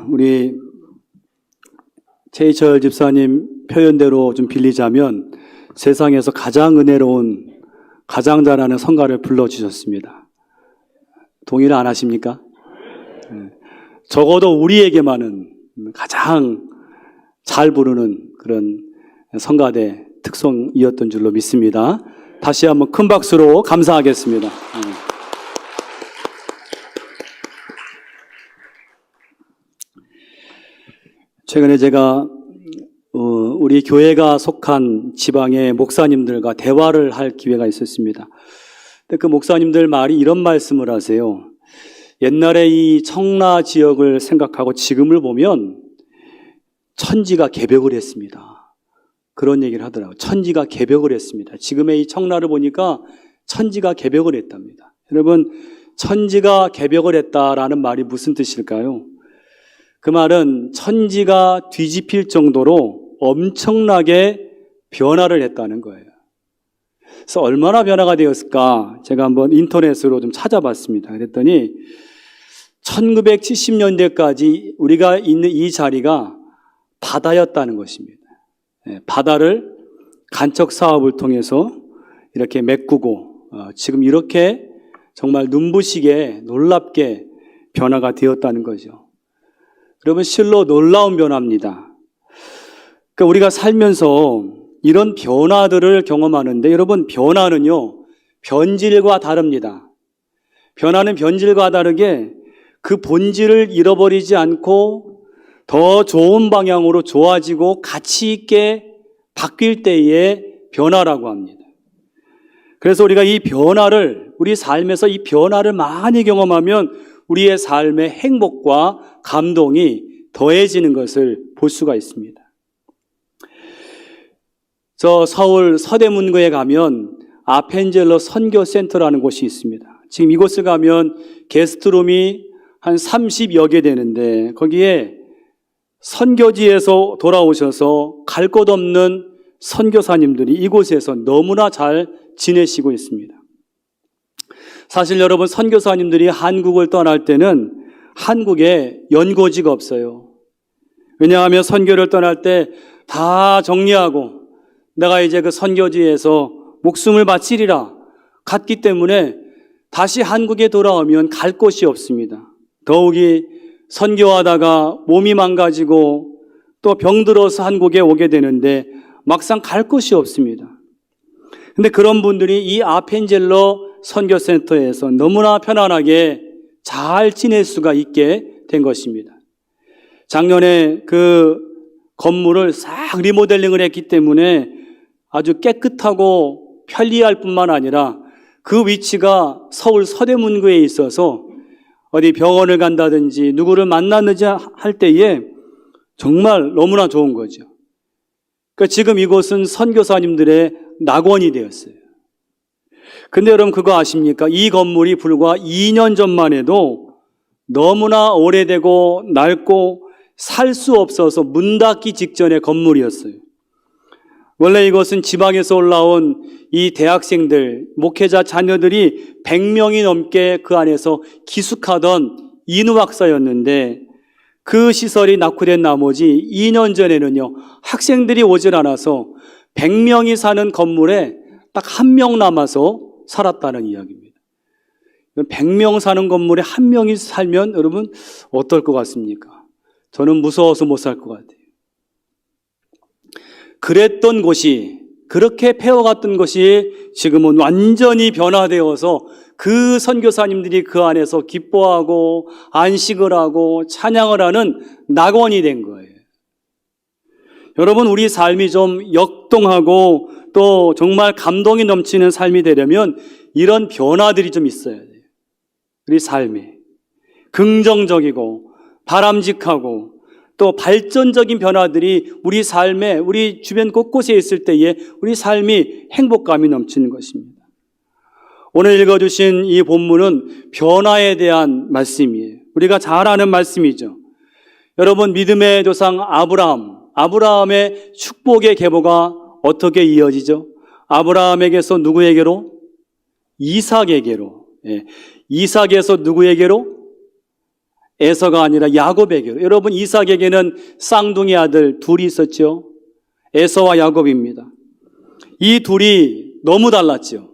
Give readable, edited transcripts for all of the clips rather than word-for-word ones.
우리 최희철 집사님 표현대로 좀 빌리자면 세상에서 가장 은혜로운, 가장 잘하는 성가를 불러주셨습니다. 동의를 안 하십니까? 적어도 우리에게만은 가장 잘 부르는 그런 성가대 특성이었던 줄로 믿습니다. 다시 한번 큰 박수로 감사하겠습니다. 최근에 제가 우리 교회가 속한 지방의 목사님들과 대화를 할 기회가 있었습니다. 근데 그 목사님들 말이 이런 말씀을 하세요. 옛날에 이 청라 지역을 생각하고 지금을 보면 천지가 개벽을 했습니다. 그런 얘기를 하더라고요. 천지가 개벽을 했습니다. 지금의 이 청라를 보니까 천지가 개벽을 했답니다. 여러분, 천지가 개벽을 했다라는 말이 무슨 뜻일까요? 그 말은 천지가 뒤집힐 정도로 엄청나게 변화를 했다는 거예요. 그래서 얼마나 변화가 되었을까? 제가 한번 인터넷으로 좀 찾아봤습니다. 그랬더니 1970년대까지 우리가 있는 이 자리가 바다였다는 것입니다. 바다를 간척 사업을 통해서 이렇게 메꾸고 지금 이렇게 정말 눈부시게 놀랍게 변화가 되었다는 거죠. 여러분, 실로 놀라운 변화입니다. 그러니까 우리가 살면서 이런 변화들을 경험하는데, 여러분, 변화는요, 변질과 다릅니다. 변화는 변질과 다르게 그 본질을 잃어버리지 않고 더 좋은 방향으로 좋아지고 가치 있게 바뀔 때의 변화라고 합니다. 그래서 우리가 이 변화를, 우리 삶에서 이 변화를 많이 경험하면 우리의 삶의 행복과 감동이 더해지는 것을 볼 수가 있습니다. 저 서울 서대문구에 가면 아펜젤러 선교센터라는 곳이 있습니다. 지금 이곳을 가면 게스트룸이 한 30여 개 되는데 거기에 선교지에서 돌아오셔서 갈 곳 없는 선교사님들이 이곳에서 너무나 잘 지내시고 있습니다. 사실 여러분, 선교사님들이 한국을 떠날 때는 한국에 연고지가 없어요. 왜냐하면 선교를 떠날 때 다 정리하고 내가 이제 그 선교지에서 목숨을 바치리라 갔기 때문에 다시 한국에 돌아오면 갈 곳이 없습니다. 더욱이 선교하다가 몸이 망가지고 또 병들어서 한국에 오게 되는데 막상 갈 곳이 없습니다. 근데 그런 분들이 이 아펜젤러 선교센터에서 너무나 편안하게 잘 지낼 수가 있게 된 것입니다. 작년에 그 건물을 싹 리모델링을 했기 때문에 아주 깨끗하고 편리할 뿐만 아니라 그 위치가 서울 서대문구에 있어서 어디 병원을 간다든지 누구를 만나든지 할 때에 정말 너무나 좋은 거죠. 그러니까 지금 이곳은 선교사님들의 낙원이 되었어요. 근데 여러분, 그거 아십니까? 이 건물이 불과 2년 전만 해도 너무나 오래되고 낡고 살 수 없어서 문 닫기 직전의 건물이었어요. 원래 이것은 지방에서 올라온 이 대학생들, 목회자 자녀들이 100명이 넘게 그 안에서 기숙하던 인후학사였는데 그 시설이 낙후된 나머지 2년 전에는요, 학생들이 오질 않아서 100명이 사는 건물에 딱 1명 남아서 살았다는 이야기입니다. 100명 사는 건물에 1명이 살면 여러분 어떨 것 같습니까? 저는 무서워서 못 살 것 같아요. 그랬던 곳이, 그렇게 폐허갔던 것이 지금은 완전히 변화되어서 그 선교사님들이 그 안에서 기뻐하고 안식을 하고 찬양을 하는 낙원이 된 거예요. 여러분, 우리 삶이 좀 역동하고 또 정말 감동이 넘치는 삶이 되려면 이런 변화들이 좀 있어야 돼요. 우리 삶에 긍정적이고 바람직하고 또 발전적인 변화들이 우리 삶에, 우리 주변 곳곳에 있을 때에 우리 삶이 행복감이 넘치는 것입니다. 오늘 읽어주신 이 본문은 변화에 대한 말씀이에요. 우리가 잘 아는 말씀이죠. 여러분, 믿음의 조상 아브라함의 축복의 계보가 어떻게 이어지죠? 아브라함에게서 누구에게로? 이삭에게로. 이삭에서 누구에게로? 에서가 아니라 야곱에게로. 여러분, 이삭에게는 쌍둥이 아들 둘이 있었죠. 에서와 야곱입니다. 이 둘이 너무 달랐죠.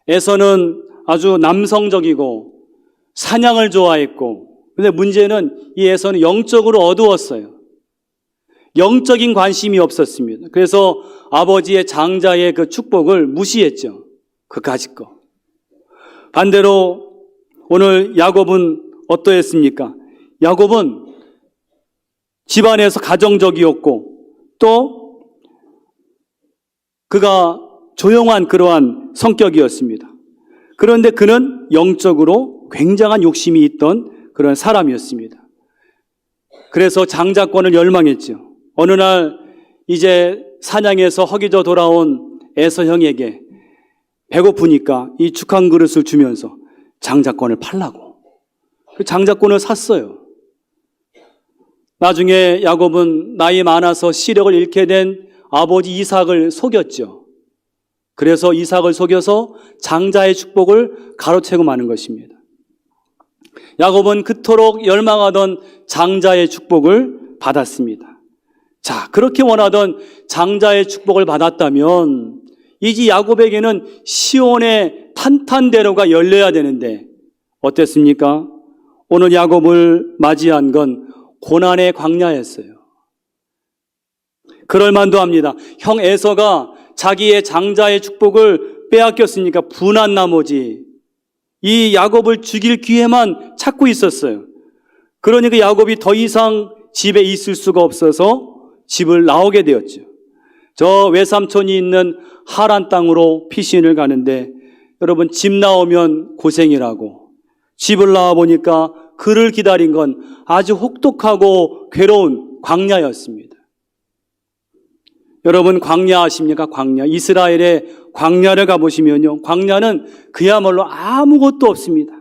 에서는 아주 남성적이고 사냥을 좋아했고, 근데 문제는 이 에서는 영적으로 어두웠어요. 영적인 관심이 없었습니다. 그래서 아버지의 장자의 그 축복을 무시했죠. 그까짓 거. 반대로 오늘 야곱은 어떠했습니까? 야곱은 집안에서 가정적이었고 또 그가 조용한 그러한 성격이었습니다. 그런데 그는 영적으로 굉장한 욕심이 있던 그런 사람이었습니다. 그래서 장자권을 열망했죠. 어느 날 이제 사냥에서 허기져 돌아온 에서 형에게 배고프니까 이 죽 한 그릇을 주면서 장자권을 팔라고. 그 장자권을 샀어요. 나중에 야곱은 나이 많아서 시력을 잃게 된 아버지 이삭을 속였죠. 그래서 이삭을 속여서 장자의 축복을 가로채고 마는 것입니다. 야곱은 그토록 열망하던 장자의 축복을 받았습니다. 자, 그렇게 원하던 장자의 축복을 받았다면 이제 야곱에게는 시온의 탄탄대로가 열려야 되는데 어땠습니까? 오늘 야곱을 맞이한 건 고난의 광야였어요. 그럴 만도 합니다. 형 에서가 자기의 장자의 축복을 빼앗겼으니까 분한 나머지 이 야곱을 죽일 기회만 찾고 있었어요. 그러니까 야곱이 더 이상 집에 있을 수가 없어서 집을 나오게 되었죠. 저 외삼촌이 있는 하란 땅으로 피신을 가는데 여러분, 집 나오면 고생이라고. 집을 나와 보니까 그를 기다린 건 아주 혹독하고 괴로운 광야였습니다. 여러분, 광야 아십니까? 광야. 이스라엘의 광야를 가보시면요, 광야는 그야말로 아무것도 없습니다.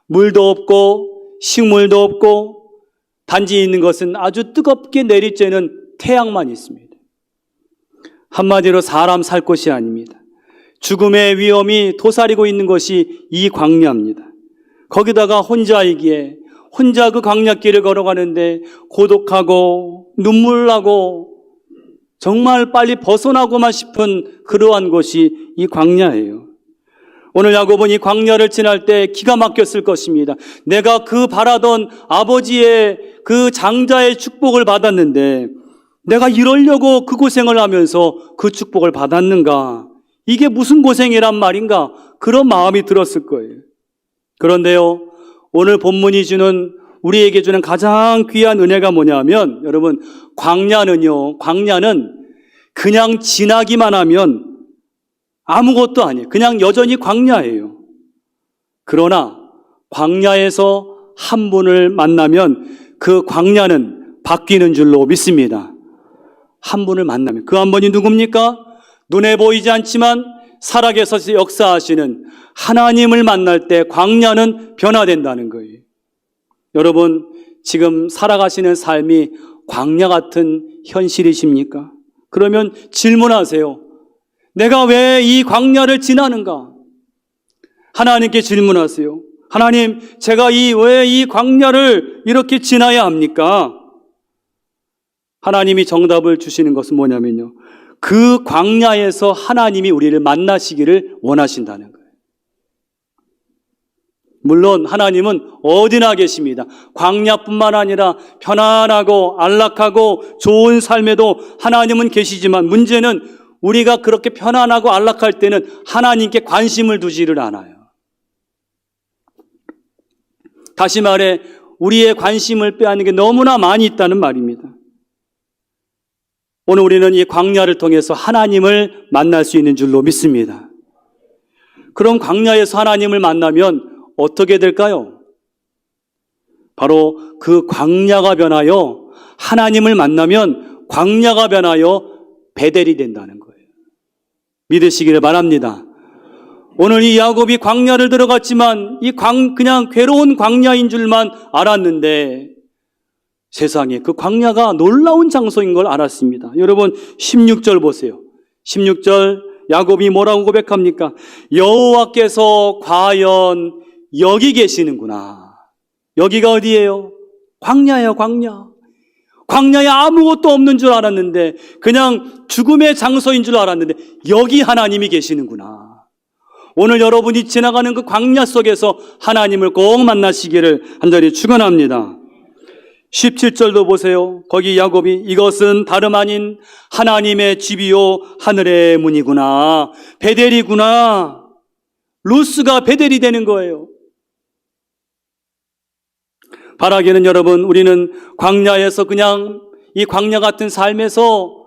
물도 없고 식물도 없고 단지 있는 것은 아주 뜨겁게 내리쬐는 태양만 있습니다. 한마디로 사람 살 곳이 아닙니다. 죽음의 위험이 도사리고 있는 것이 이 광야입니다. 거기다가 혼자이기에 혼자 그 광야길을 걸어가는데 고독하고 눈물 나고 정말 빨리 벗어나고만 싶은 그러한 곳이 이 광야예요. 오늘 야곱은 이 광야를 지날 때 기가 막혔을 것입니다. 내가 그 바라던 아버지의 그 장자의 축복을 받았는데 내가 이러려고 그 고생을 하면서 그 축복을 받았는가? 이게 무슨 고생이란 말인가? 그런 마음이 들었을 거예요. 그런데요, 오늘 본문이 주는, 우리에게 주는 가장 귀한 은혜가 뭐냐면, 여러분, 광야는 그냥 지나기만 하면 아무것도 아니에요. 그냥 여전히 광야예요. 그러나 광야에서 한 분을 만나면 그 광야는 바뀌는 줄로 믿습니다. 한 분을 만나면. 그 한 분이 누굽니까? 눈에 보이지 않지만 살아계셔서 역사하시는 하나님을 만날 때 광야는 변화된다는 거예요. 여러분, 지금 살아가시는 삶이 광야 같은 현실이십니까? 그러면 질문하세요. 내가 왜 이 광야를 지나는가? 하나님께 질문하세요. 하나님, 제가 왜 이 광야를 이렇게 지나야 합니까? 하나님이 정답을 주시는 것은 뭐냐면요, 그 광야에서 하나님이 우리를 만나시기를 원하신다는 거예요. 물론 하나님은 어디나 계십니다. 광야뿐만 아니라 편안하고 안락하고 좋은 삶에도 하나님은 계시지만 문제는 우리가 그렇게 편안하고 안락할 때는 하나님께 관심을 두지를 않아요. 다시 말해 우리의 관심을 빼앗는 게 너무나 많이 있다는 말입니다. 오늘 우리는 이 광야를 통해서 하나님을 만날 수 있는 줄로 믿습니다. 그럼 광야에서 하나님을 만나면 어떻게 될까요? 바로 그 광야가 변하여 하나님을 만나면 광야가 변하여 베델이 된다는 거예요. 믿으시기를 바랍니다. 오늘 이 야곱이 광야를 들어갔지만 그냥 괴로운 광야인 줄만 알았는데 세상에 그 광야가 놀라운 장소인 걸 알았습니다. 여러분 16절 보세요. 16절 야곱이 뭐라고 고백합니까? 여호와께서 과연 여기 계시는구나. 여기가 어디예요? 광야예요, 광야. 광야에 아무것도 없는 줄 알았는데, 그냥 죽음의 장소인 줄 알았는데, 여기 하나님이 계시는구나. 오늘 여러분이 지나가는 그 광야 속에서 하나님을 꼭 만나시기를 간절히 축원합니다. 17절도 보세요. 거기 야곱이 이것은 다름 아닌 하나님의 집이요 하늘의 문이구나. 베델이구나. 루스가 베델이 되는 거예요. 바라기는 여러분, 우리는 광야에서 그냥 이 광야 같은 삶에서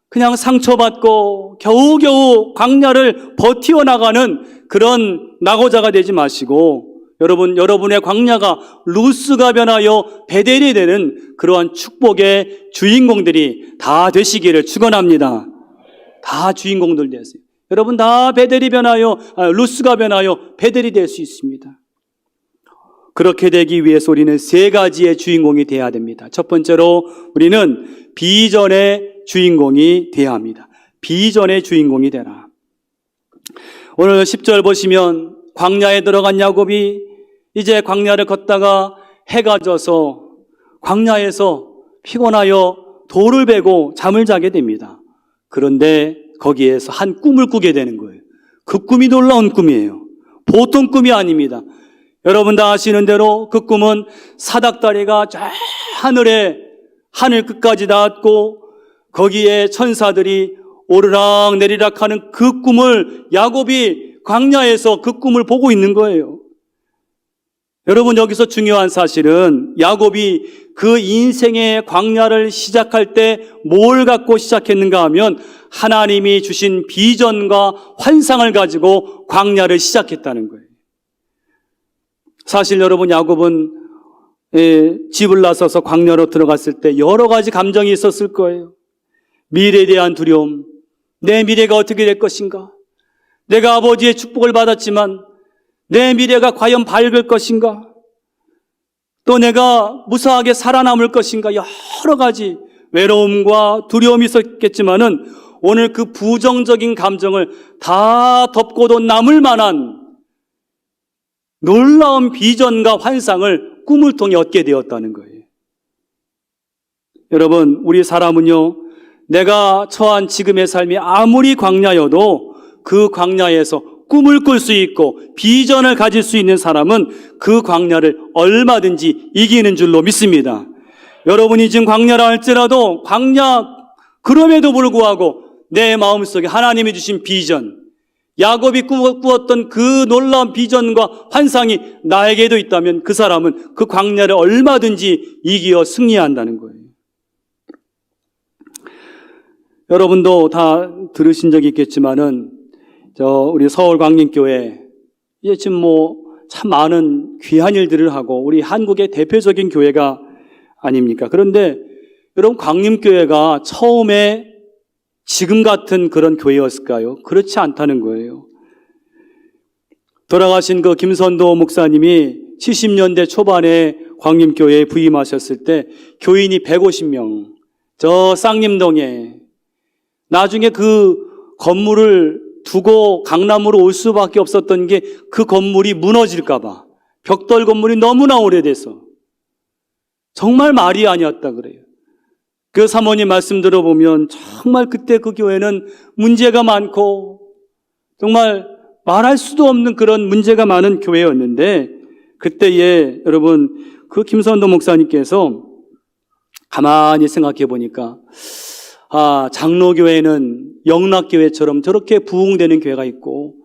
그냥 상처받고 겨우겨우 광야를 버티어나가는 그런 낙오자가 되지 마시고, 여러분, 여러분의 광야가 루스가 변하여 베델이 되는 그러한 축복의 주인공들이 다 되시기를 축원합니다. 다 주인공들 되세요. 여러분 다 베델이 변하여, 루스가 변하여 베델이 될 수 있습니다. 그렇게 되기 위해서 우리는 세 가지의 주인공이 되어야 됩니다. 첫 번째로 우리는 비전의 주인공이 되어야 합니다. 비전의 주인공이 되라. 오늘 10절 보시면 광야에 들어간 야곱이 이제 광야를 걷다가 해가 져서 광야에서 피곤하여 돌을 베고 잠을 자게 됩니다. 그런데 거기에서 한 꿈을 꾸게 되는 거예요. 그 꿈이 놀라운 꿈이에요. 보통 꿈이 아닙니다. 여러분 다 아시는 대로 그 꿈은 사닥다리가 저 하늘 끝까지 닿았고 거기에 천사들이 오르락 내리락 하는 그 꿈을 야곱이 광야에서 그 꿈을 보고 있는 거예요. 여러분 여기서 중요한 사실은 야곱이 그 인생의 광야를 시작할 때 뭘 갖고 시작했는가 하면 하나님이 주신 비전과 환상을 가지고 광야를 시작했다는 거예요. 사실 여러분 야곱은 집을 나서서 광야로 들어갔을 때 여러 가지 감정이 있었을 거예요. 미래에 대한 두려움, 내 미래가 어떻게 될 것인가? 내가 아버지의 축복을 받았지만 내 미래가 과연 밝을 것인가? 또 내가 무사하게 살아남을 것인가? 여러 가지 외로움과 두려움이 있었겠지만은 오늘 그 부정적인 감정을 다 덮고도 남을 만한 놀라운 비전과 환상을 꿈을 통해 얻게 되었다는 거예요. 여러분, 우리 사람은요, 내가 처한 지금의 삶이 아무리 광야여도 그 광야에서 꿈을 꿀 수 있고 비전을 가질 수 있는 사람은 그 광야를 얼마든지 이기는 줄로 믿습니다. 여러분이 지금 광야라 할지라도 광야 그럼에도 불구하고 내 마음속에 하나님이 주신 비전, 야곱이 꾸었던 그 놀라운 비전과 환상이 나에게도 있다면 그 사람은 그 광야를 얼마든지 이기어 승리한다는 거예요. 여러분도 다 들으신 적이 있겠지만은 우리 서울 광림교회 이제 지금 참 많은 귀한 일들을 하고 우리 한국의 대표적인 교회가 아닙니까? 그런데 여러분 광림교회가 처음에 지금 같은 그런 교회였을까요? 그렇지 않다는 거예요. 돌아가신 그 김선도 목사님이 70년대 초반에 광림교회에 부임하셨을 때 교인이 150명, 저 쌍림동에 나중에 그 건물을 두고 강남으로 올 수밖에 없었던 게 그 건물이 무너질까봐 벽돌 건물이 너무나 오래돼서 정말 말이 아니었다 그래요. 그 사모님 말씀 들어보면 정말 그때 그 교회는 문제가 많고 정말 말할 수도 없는 그런 문제가 많은 교회였는데 그때에 여러분 그 김선도 목사님께서 가만히 생각해 보니까 장로교회는 영락교회처럼 저렇게 부흥되는 교회가 있고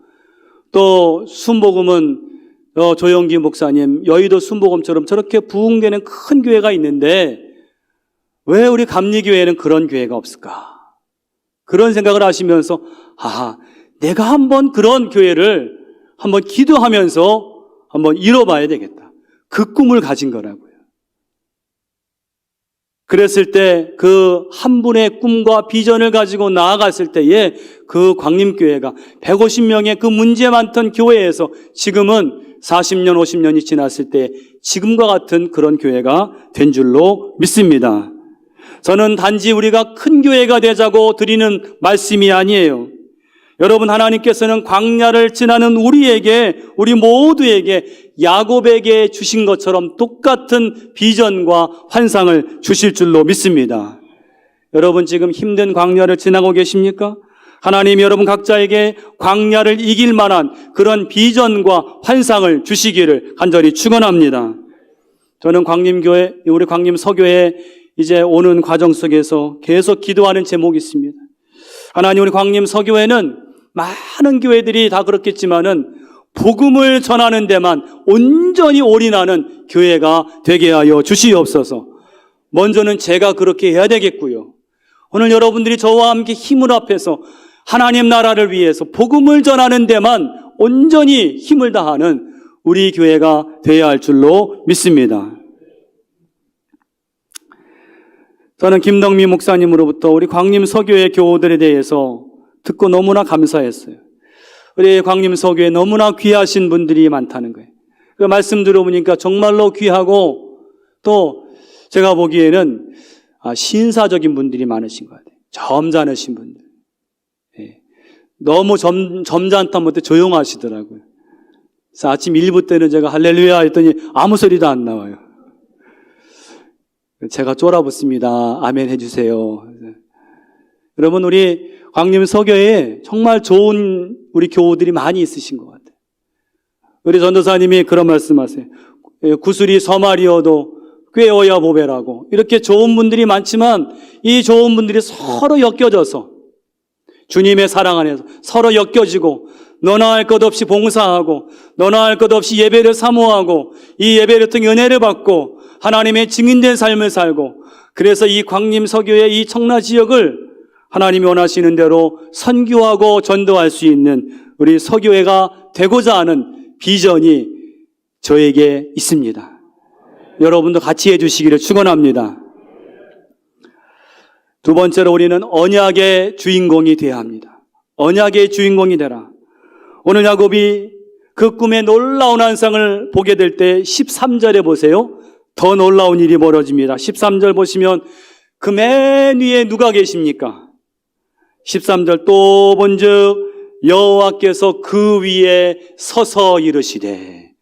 또 순복음은 조영기 목사님 여의도 순복음처럼 저렇게 부흥되는 큰 교회가 있는데 왜 우리 감리교회는 그런 교회가 없을까? 그런 생각을 하시면서 내가 한번 그런 교회를 한번 기도하면서 한번 이뤄봐야 되겠다. 그 꿈을 가진 거라고요. 그랬을 때 그 한 분의 꿈과 비전을 가지고 나아갔을 때에 그 광림교회가 150명의 그 문제 많던 교회에서 지금은 40년, 50년이 지났을 때 지금과 같은 그런 교회가 된 줄로 믿습니다. 저는 단지 우리가 큰 교회가 되자고 드리는 말씀이 아니에요. 여러분, 하나님께서는 광야를 지나는 우리 모두에게 야곱에게 주신 것처럼 똑같은 비전과 환상을 주실 줄로 믿습니다. 여러분, 지금 힘든 광야를 지나고 계십니까? 하나님이 여러분 각자에게 광야를 이길 만한 그런 비전과 환상을 주시기를 간절히 축원합니다. 저는 우리 광림서교에 이제 오는 과정 속에서 계속 기도하는 제목이 있습니다. 하나님, 우리 광림서교회는 많은 교회들이 다 그렇겠지만은 복음을 전하는 데만 온전히 올인하는 교회가 되게 하여 주시옵소서. 먼저는 제가 그렇게 해야 되겠고요. 오늘 여러분들이 저와 함께 힘을 합해서 하나님 나라를 위해서 복음을 전하는 데만 온전히 힘을 다하는 우리 교회가 되어야 할 줄로 믿습니다. 저는 김덕미 목사님으로부터 우리 광림서교회 교우들에 대해서 듣고 너무나 감사했어요. 우리 광림서교회 너무나 귀하신 분들이 많다는 거예요. 그 말씀 들어보니까 정말로 귀하고 또 제가 보기에는 신사적인 분들이 많으신 것 같아요. 점잖으신 분들. 예. 너무 점잖다면 조용하시더라고요. 그래서 아침 1부 때는 제가 할렐루야 했더니 아무 소리도 안 나와요. 제가 쫄아붙습니다. 아멘 해주세요. 여러분, 우리 광림서교회에 정말 좋은 우리 교우들이 많이 있으신 것 같아요. 우리 전도사님이 그런 말씀하세요. 구슬이 서말이어도 꿰어야 보배라고. 이렇게 좋은 분들이 많지만 이 좋은 분들이 서로 엮여져서 주님의 사랑 안에서 서로 엮여지고 너나 할 것 없이 봉사하고 너나 할 것 없이 예배를 사모하고 이 예배를 통해 은혜를 받고 하나님의 증인된 삶을 살고, 그래서 이 광림서교의 이 청라 지역을 하나님이 원하시는 대로 선교하고 전도할 수 있는 우리 서교회가 되고자 하는 비전이 저에게 있습니다. 여러분도 같이 해주시기를 축원합니다. 두 번째로 우리는 언약의 주인공이 되어야 합니다. 언약의 주인공이 되라. 오늘 야곱이 그 꿈의 놀라운 환상을 보게 될 때 13절에 보세요. 더 놀라운 일이 벌어집니다. 13절 보시면 그 맨 위에 누가 계십니까? 13절 또 본즉 여호와께서 그 위에 서서 이르시되.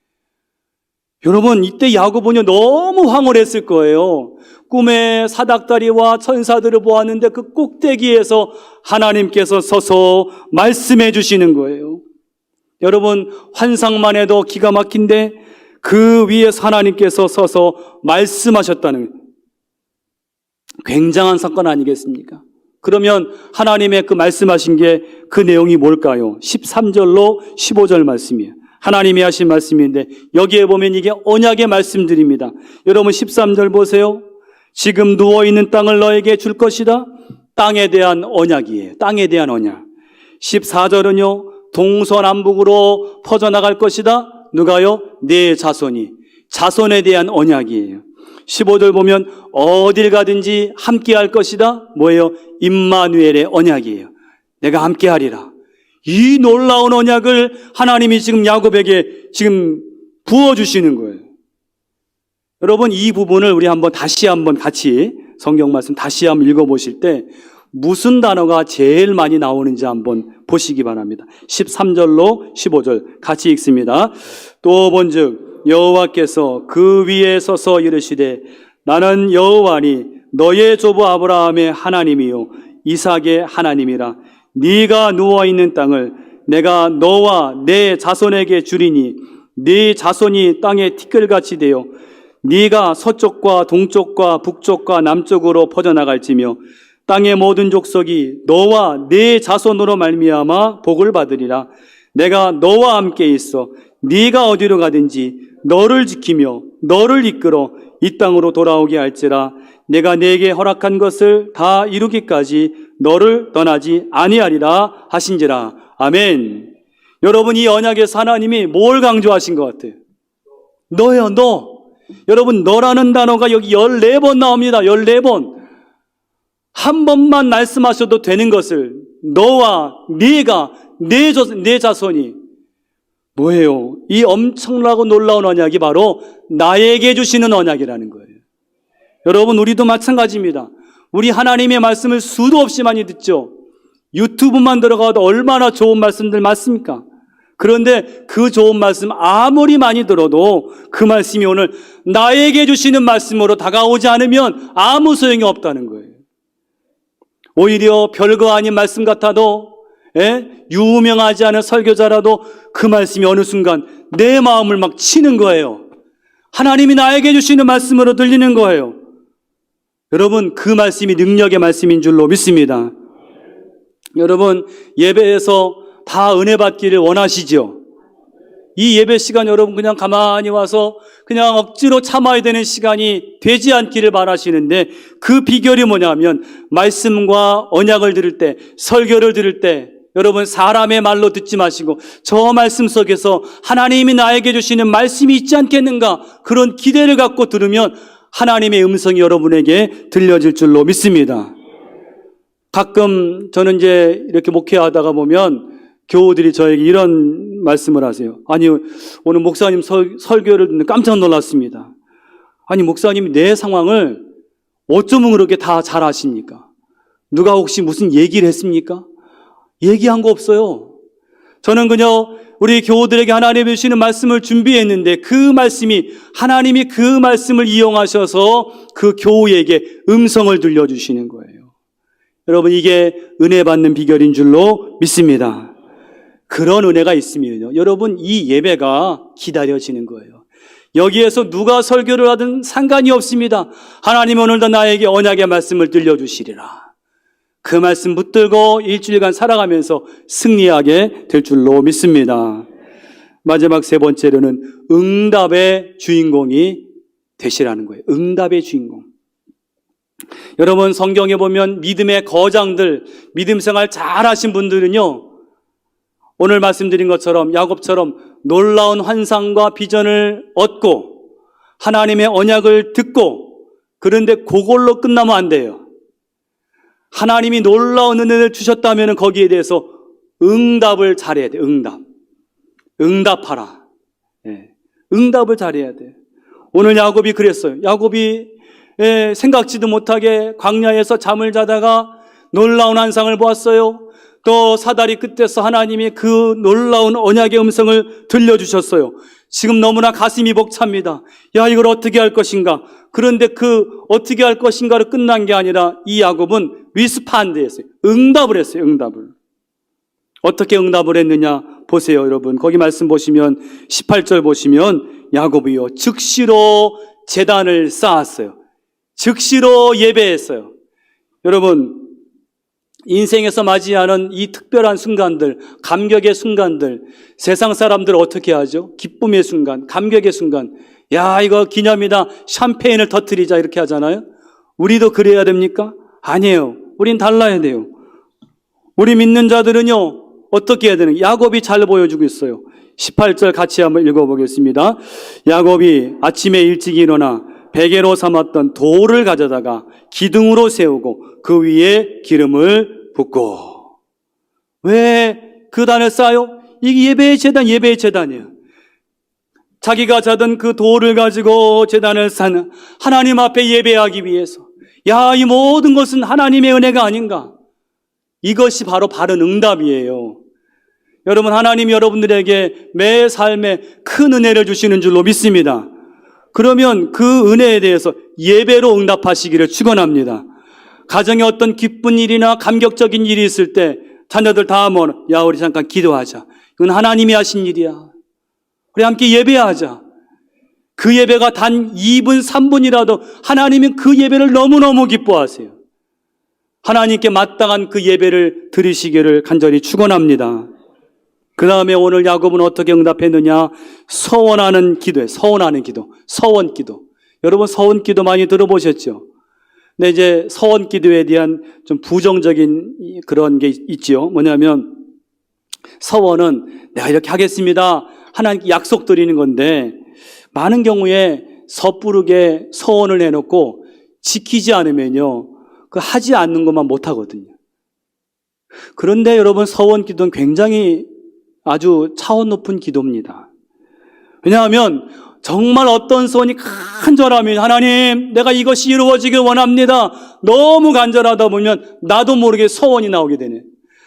여러분, 이때 야곱은 너무 황홀했을 거예요. 꿈에 사닥다리와 천사들을 보았는데 그 꼭대기에서 하나님께서 서서 말씀해 주시는 거예요. 여러분, 환상만 해도 기가 막힌데 그 위에서 하나님께서 서서 말씀하셨다는 굉장한 사건 아니겠습니까? 그러면 하나님의 그 말씀하신 게 그 내용이 뭘까요? 13절로 15절 말씀이에요. 하나님이 하신 말씀인데 여기에 보면 이게 언약의 말씀들입니다. 여러분 13절 보세요. 지금 누워있는 땅을 너에게 줄 것이다. 땅에 대한 언약이에요. 땅에 대한 언약. 14절은요. 동서남북으로 퍼져나갈 것이다. 누가요? 네 자손이. 자손에 대한 언약이에요. 15절 보면 어딜 가든지 함께 할 것이다. 뭐예요? 임마누엘의 언약이에요. 내가 함께 하리라. 이 놀라운 언약을 하나님이 지금 야곱에게 지금 부어주시는 거예요. 여러분, 이 부분을 우리 다시 한번 같이 성경 말씀 다시 한번 읽어보실 때 무슨 단어가 제일 많이 나오는지 한번 보시기 바랍니다. 13절로 15절 같이 읽습니다. 또 본즉 여호와께서 그 위에 서서 이르시되 나는 여호와니 너의 조부 아브라함의 하나님이요 이삭의 하나님이라. 네가 누워있는 땅을 내가 너와 내 자손에게 주리니 네 자손이 땅에 티끌같이 되어 네가 서쪽과 동쪽과 북쪽과 남쪽으로 퍼져나갈지며 땅의 모든 족속이 너와 네 자손으로 말미암아 복을 받으리라. 내가 너와 함께 있어 네가 어디로 가든지 너를 지키며 너를 이끌어 이 땅으로 돌아오게 할지라. 내가 네게 허락한 것을 다 이루기까지 너를 떠나지 아니하리라 하신지라. 아멘. 여러분, 이 언약에서 하나님이 뭘 강조하신 것 같아요? 너요, 너. 여러분, 너라는 단어가 여기 14번 나옵니다. 14번. 한 번만 말씀하셔도 되는 것을 너와 네가 네 자손이 뭐예요? 이 엄청나고 놀라운 언약이 바로 나에게 주시는 언약이라는 거예요. 여러분, 우리도 마찬가지입니다. 우리 하나님의 말씀을 수도 없이 많이 듣죠. 유튜브만 들어가도 얼마나 좋은 말씀들 많습니까? 그런데 그 좋은 말씀 아무리 많이 들어도 그 말씀이 오늘 나에게 주시는 말씀으로 다가오지 않으면 아무 소용이 없다는 거예요. 오히려 별거 아닌 말씀 같아도 유명하지 않은 설교자라도 그 말씀이 어느 순간 내 마음을 막 치는 거예요. 하나님이 나에게 주시는 말씀으로 들리는 거예요. 여러분, 그 말씀이 능력의 말씀인 줄로 믿습니다. 여러분, 예배에서 다 은혜 받기를 원하시죠? 이 예배 시간 여러분 그냥 가만히 와서 그냥 억지로 참아야 되는 시간이 되지 않기를 바라시는데, 그 비결이 뭐냐면 말씀과 언약을 들을 때, 설교를 들을 때 여러분 사람의 말로 듣지 마시고 저 말씀 속에서 하나님이 나에게 주시는 말씀이 있지 않겠는가, 그런 기대를 갖고 들으면 하나님의 음성이 여러분에게 들려질 줄로 믿습니다. 가끔 저는 이제 이렇게 목회하다가 보면 교우들이 저에게 이런 말씀을 하세요. 아니, 오늘 목사님 설교를 듣는데 깜짝 놀랐습니다. 아니, 목사님이 내 상황을 어쩌면 그렇게 다 잘 아십니까? 누가 혹시 무슨 얘기를 했습니까? 얘기한 거 없어요. 저는 그냥 우리 교우들에게 하나님이 주시는 말씀을 준비했는데 그 말씀이, 하나님이 그 말씀을 이용하셔서 그 교우에게 음성을 들려주시는 거예요. 여러분, 이게 은혜 받는 비결인 줄로 믿습니다. 그런 은혜가 있으면요, 여러분, 이 예배가 기다려지는 거예요. 여기에서 누가 설교를 하든 상관이 없습니다. 하나님 오늘도 나에게 언약의 말씀을 들려주시리라. 그 말씀 붙들고 일주일간 살아가면서 승리하게 될 줄로 믿습니다. 마지막 세 번째로는 응답의 주인공이 되시라는 거예요. 응답의 주인공. 여러분, 성경에 보면 믿음의 거장들, 믿음 생활 잘하신 분들은요, 오늘 말씀드린 것처럼 야곱처럼 놀라운 환상과 비전을 얻고 하나님의 언약을 듣고, 그런데 그걸로 끝나면 안 돼요. 하나님이 놀라운 은혜를 주셨다면 거기에 대해서 응답을 잘해야 돼요. 응답하라. 응답을 잘해야 돼요. 오늘 야곱이 그랬어요. 야곱이 생각지도 못하게 광야에서 잠을 자다가 놀라운 환상을 보았어요. 또 사다리 끝에서 하나님이 그 놀라운 언약의 음성을 들려주셨어요. 지금 너무나 가슴이 벅찹니다. 야, 이걸 어떻게 할 것인가? 그런데 그 어떻게 할 것인가로 끝난 게 아니라 이 야곱은 리스판드 했어요. 응답을 했어요. 응답을. 어떻게 응답을 했느냐 보세요, 여러분. 거기 말씀 보시면 18절 보시면 야곱이요 즉시로 제단을 쌓았어요. 즉시로 예배했어요. 여러분, 인생에서 맞이하는 이 특별한 순간들, 감격의 순간들, 세상 사람들 어떻게 하죠? 기쁨의 순간, 감격의 순간. 야, 이거 기념이다, 샴페인을 터뜨리자, 이렇게 하잖아요. 우리도 그래야 됩니까? 아니에요. 우린 달라야 돼요. 우리 믿는 자들은요, 어떻게 해야 되는? 야곱이 잘 보여주고 있어요. 18절 같이 한번 읽어보겠습니다. 야곱이 아침에 일찍 일어나 베개로 삼았던 돌을 가져다가 기둥으로 세우고 그 위에 기름을 붓고. 왜 그 단을 쌓아요? 이게 예배의 제단이에요. 자기가 자던 그 돌을 가지고 제단을 쌓는, 하나님 앞에 예배하기 위해서. 야, 이 모든 것은 하나님의 은혜가 아닌가? 이것이 바로 바른 응답이에요. 여러분, 하나님이 여러분들에게 매 삶에 큰 은혜를 주시는 줄로 믿습니다. 그러면 그 은혜에 대해서 예배로 응답하시기를 축원합니다. 가정에 어떤 기쁜 일이나 감격적인 일이 있을 때 자녀들 다 모여, 야, 우리 잠깐 기도하자. 이건 하나님이 하신 일이야. 우리 함께 예배하자. 그 예배가 단 2분, 3분이라도 하나님은 그 예배를 너무너무 기뻐하세요. 하나님께 마땅한 그 예배를 드리시기를 간절히 축원합니다. 그 다음에 오늘 야곱은 어떻게 응답했느냐? 서원하는 기도에, 서원 기도. 여러분, 서원 기도 많이 들어보셨죠? 근데 이제 서원 기도에 대한 좀 부정적인 그런 게 있지요. 뭐냐면, 서원은 내가 이렇게 하겠습니다, 하나님께 약속 드리는 건데, 많은 경우에 섣부르게 서원을 해놓고 지키지 않으면요, 그 하지 않는 것만 못하거든요. 그런데 여러분, 서원 기도는 굉장히 아주 차원 높은 기도입니다. 왜냐하면 정말 어떤 소원이 간절하면, 하나님, 내가 이것이 이루어지길 원합니다, 너무 간절하다 보면 나도 모르게 서원이 나오게 되네.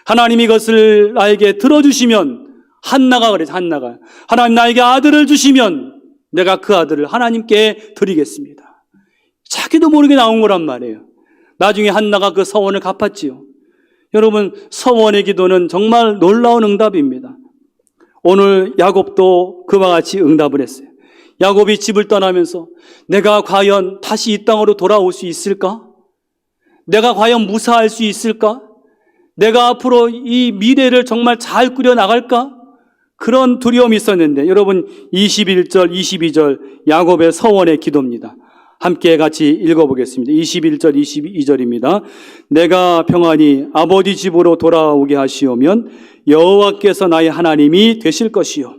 하나님이 이것을 나에게 들어주시면, 한나가 그래, 한나가. 하나님 나에게 아들을 주시면 내가 그 아들을 하나님께 드리겠습니다. 자기도 모르게 나온 거란 말이에요. 나중에 한나가 그 서원을 갚았지요. 여러분, 서원의 기도는 정말 놀라운 응답입니다. 오늘 야곱도 그와 같이 응답을 했어요. 야곱이 집을 떠나면서 내가 과연 다시 이 땅으로 돌아올 수 있을까? 내가 과연 무사할 수 있을까? 내가 앞으로 이 미래를 정말 잘 꾸려나갈까? 그런 두려움이 있었는데, 여러분 21절, 22절 야곱의 서원의 기도입니다. 함께 같이 읽어보겠습니다. 21절, 22절입니다. 내가 평안히 아버지 집으로 돌아오게 하시오면 여호와께서 나의 하나님이 되실 것이요,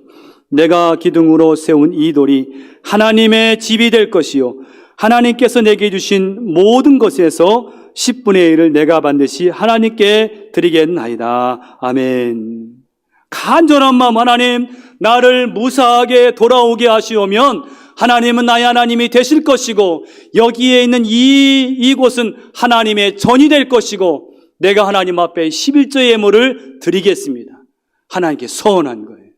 내가 기둥으로 세운 이 돌이 하나님의 집이 될 것이요, 하나님께서 내게 주신 모든 것에서 10분의 1을 내가 반드시 하나님께 드리겠나이다. 아멘. 간절한 마음, 하나님 나를 무사하게 돌아오게 하시오면 하나님은 나의 하나님이 되실 것이고, 여기에 있는 이곳은 하나님의 전이 될 것이고, 내가 하나님 앞에 11조의 예물을 드리겠습니다. 하나님께 서원한 거예요.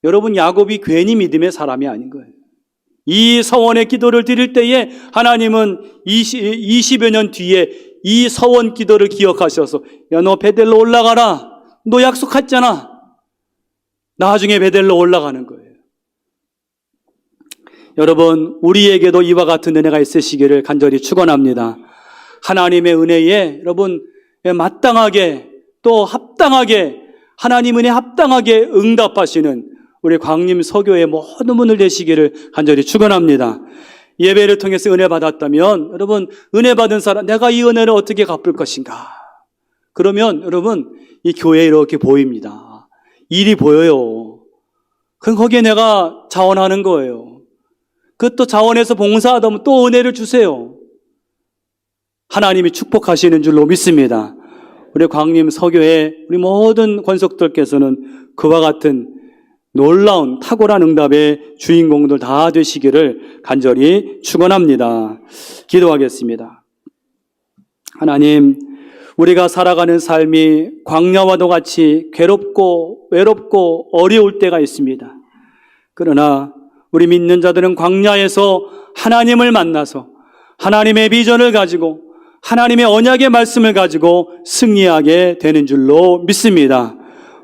여러분, 야곱이 괜히 믿음의 사람이 아닌 거예요. 이 서원의 기도를 드릴 때에 하나님은 20여 년 뒤에 이 서원 기도를 기억하셔서, 야, 너 베델로 올라가라. 너 약속했잖아. 나중에 베델로 올라가는 거예요. 여러분, 우리에게도 이와 같은 은혜가 있으시기를 간절히 축원합니다. 하나님의 은혜에 여러분 마땅하게 또 합당하게, 하나님 은혜 합당하게 응답하시는 우리 광림 서교의 모든 분들 되시기를 간절히 축원합니다. 예배를 통해서 은혜 받았다면, 여러분 은혜 받은 사람, 내가 이 은혜를 어떻게 갚을 것인가? 그러면 여러분 이 교회 이렇게 보입니다. 일이 보여요. 그럼 거기에 내가 자원하는 거예요. 그것도 자원해서 봉사하다 보면 또 은혜를 주세요. 하나님이 축복하시는 줄로 믿습니다. 우리 광림 서교의 우리 모든 권속들께서는 그와 같은 놀라운 탁월한 응답의 주인공들 다 되시기를 간절히 축원합니다. 기도하겠습니다. 하나님, 우리가 살아가는 삶이 광야와도 같이 괴롭고 외롭고 어려울 때가 있습니다. 그러나 우리 믿는 자들은 광야에서 하나님을 만나서 하나님의 비전을 가지고 하나님의 언약의 말씀을 가지고 승리하게 되는 줄로 믿습니다.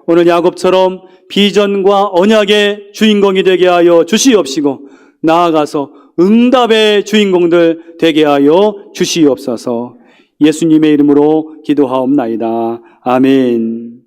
오늘 야곱처럼 비전과 언약의 주인공이 되게 하여 주시옵시고, 나아가서 응답의 주인공들 되게 하여 주시옵소서. 예수님의 이름으로 기도하옵나이다. 아멘.